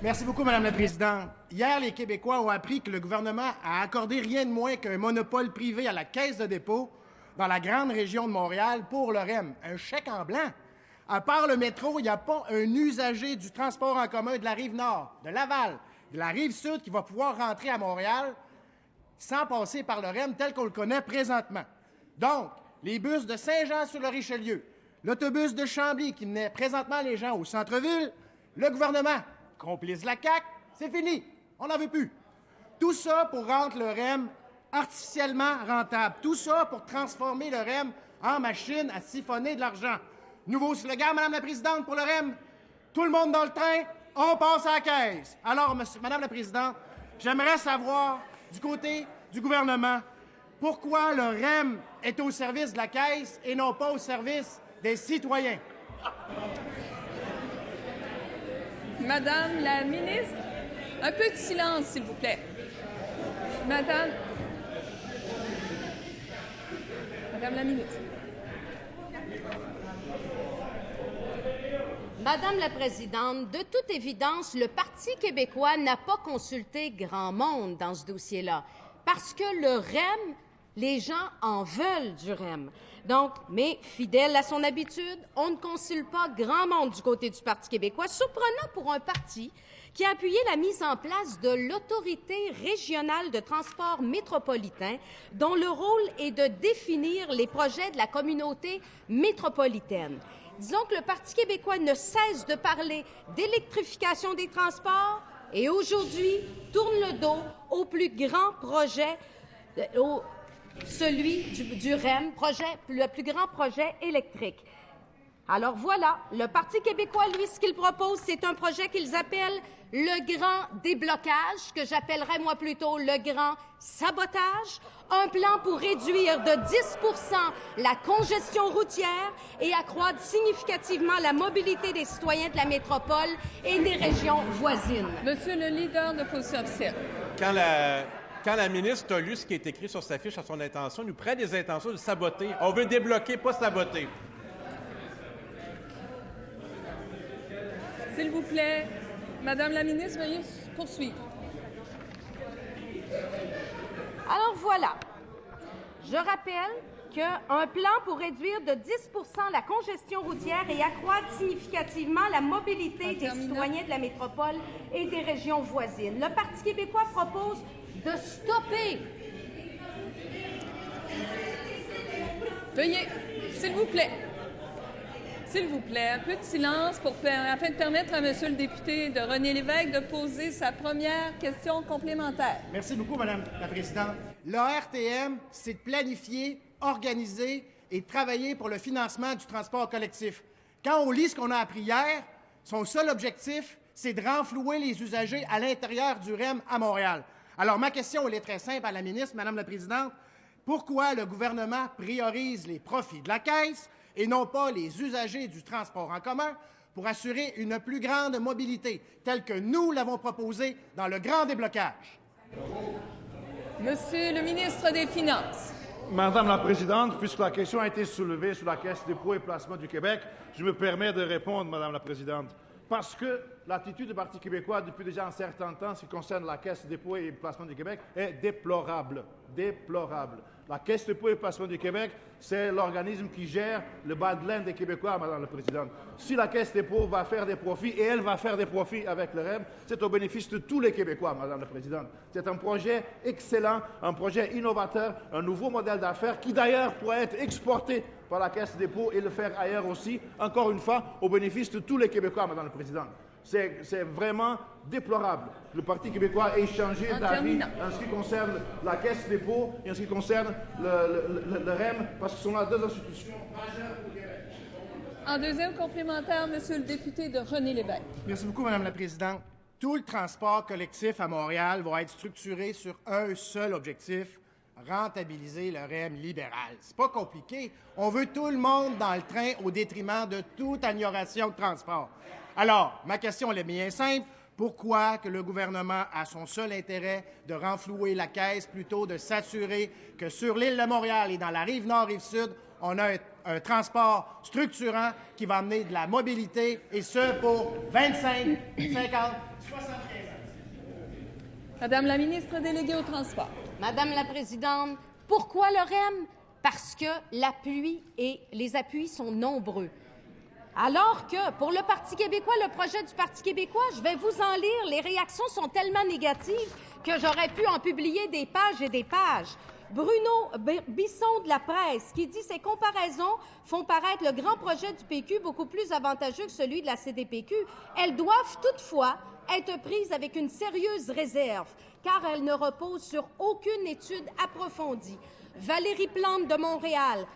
Merci beaucoup, Mme la Présidente. Hier, les Québécois ont appris que le gouvernement a accordé rien de moins qu'un monopole privé à la Caisse de dépôt dans la grande région de Montréal pour le REM. Un chèque en blanc. À part le métro, il n'y a pas un usager du transport en commun de la Rive-Nord, de Laval, de la Rive-Sud qui va pouvoir rentrer à Montréal sans passer par le REM tel qu'on le connaît présentement. Donc, les bus de Saint-Jean-sur-le-Richelieu, l'autobus de Chambly qui menait présentement les gens au centre-ville, le gouvernement, complice de la CAQ, c'est fini. On n'en veut plus. Tout ça pour rendre le REM artificiellement rentable. Tout ça pour transformer le REM en machine à siphonner de l'argent. Nouveau slogan, Mme la Présidente, pour le REM. Tout le monde dans le train, on passe à la caisse. Alors, Mme la Présidente, j'aimerais savoir, du côté du gouvernement, pourquoi le REM est au service de la caisse et non pas au service des citoyens. Madame la ministre, un peu de silence, s'il vous plaît. Madame la ministre. Madame la Présidente, de toute évidence, le Parti québécois n'a pas consulté grand monde dans ce dossier-là. Parce que le REM, les gens en veulent du REM. Donc, mais fidèle à son habitude, on ne consulte pas grand monde du côté du Parti québécois, surprenant pour un parti qui a appuyé la mise en place de l'Autorité régionale de transport métropolitain, dont le rôle est de définir les projets de la communauté métropolitaine. Disons que le Parti québécois ne cesse de parler d'électrification des transports et aujourd'hui tourne le dos au plus grand projet, celui du REM, le plus grand projet électrique. Alors voilà, le Parti québécois, lui, ce qu'il propose, c'est un projet qu'ils appellent le grand déblocage, que j'appellerais moi plutôt le grand sabotage, un plan pour réduire de 10 % la congestion routière et accroître significativement la mobilité des citoyens de la métropole et des régions voisines. Monsieur le leader de l'opposition officielle. Quand la ministre a lu ce qui est écrit sur sa fiche à son intention, nous prête des intentions de saboter. On veut débloquer, pas saboter. S'il vous plaît, Madame la ministre, veuillez poursuivre. Alors voilà, je rappelle qu'un plan pour réduire de 10 % la congestion routière et accroître significativement la mobilité des citoyens de la métropole et des régions voisines. Le Parti québécois propose de stopper. Veuillez, s'il vous plaît. S'il vous plaît, un peu de silence afin de permettre à Monsieur le député de René Lévesque de poser sa première question complémentaire. Merci beaucoup, Mme la Présidente. L'ARTM, c'est de planifier, organiser et travailler pour le financement du transport collectif. Quand on lit ce qu'on a appris hier, son seul objectif, c'est de renflouer les usagers à l'intérieur du REM à Montréal. Alors, ma question, elle est très simple à la ministre, Mme la Présidente. Pourquoi le gouvernement priorise les profits de la Caisse et non pas les usagers du transport en commun pour assurer une plus grande mobilité, telle que nous l'avons proposé dans le grand déblocage? Monsieur le ministre des Finances. Madame la Présidente, puisque la question a été soulevée sur la Caisse dépôt et placement du Québec, je me permets de répondre, Madame la Présidente. Parce que l'attitude du Parti québécois depuis déjà un certain temps, en ce qui concerne la Caisse dépôt et placement du Québec, est déplorable. Déplorable. La Caisse dépôt et placement du Québec, c'est l'organisme qui gère le bas de laine des Québécois, Madame la Présidente. Si la Caisse dépôt va faire des profits, et elle va faire des profits avec le REM, c'est au bénéfice de tous les Québécois, Madame la Présidente. C'est un projet excellent, un projet innovateur, un nouveau modèle d'affaires qui d'ailleurs pourrait être exporté par la Caisse dépôt et le faire ailleurs aussi, encore une fois, au bénéfice de tous les Québécois, Madame la Présidente. C'est vraiment déplorable. Le Parti québécois ait changé d'avis en ce qui concerne la Caisse dépôt et en ce qui concerne le REM, parce que ce sont là deux institutions majeures pour le Québec. En deuxième complémentaire, Monsieur le député de René Lévesque. Merci beaucoup, Mme la Présidente. Tout le transport collectif à Montréal va être structuré sur un seul objectif, rentabiliser le REM libéral. C'est pas compliqué. On veut tout le monde dans le train au détriment de toute amélioration de transport. Alors, ma question elle est bien simple. Pourquoi que le gouvernement a son seul intérêt de renflouer la Caisse plutôt de s'assurer que sur l'île de Montréal et dans la Rive-Nord, Rive-Sud, on a un transport structurant qui va amener de la mobilité, et ce, pour 25, 50, 75 ans. Madame la ministre déléguée au transport. Madame la Présidente, pourquoi le REM? Parce que l'appui et les appuis sont nombreux. Alors que, pour le Parti québécois, le projet du Parti québécois, je vais vous en lire, les réactions sont tellement négatives que j'aurais pu en publier des pages et des pages. Bruno Bisson de la Presse, qui dit « Ces comparaisons font paraître le grand projet du PQ beaucoup plus avantageux que celui de la CDPQ. Elles doivent toutefois être prises avec une sérieuse réserve, car elles ne reposent sur aucune étude approfondie. » Valérie Plante de Montréal,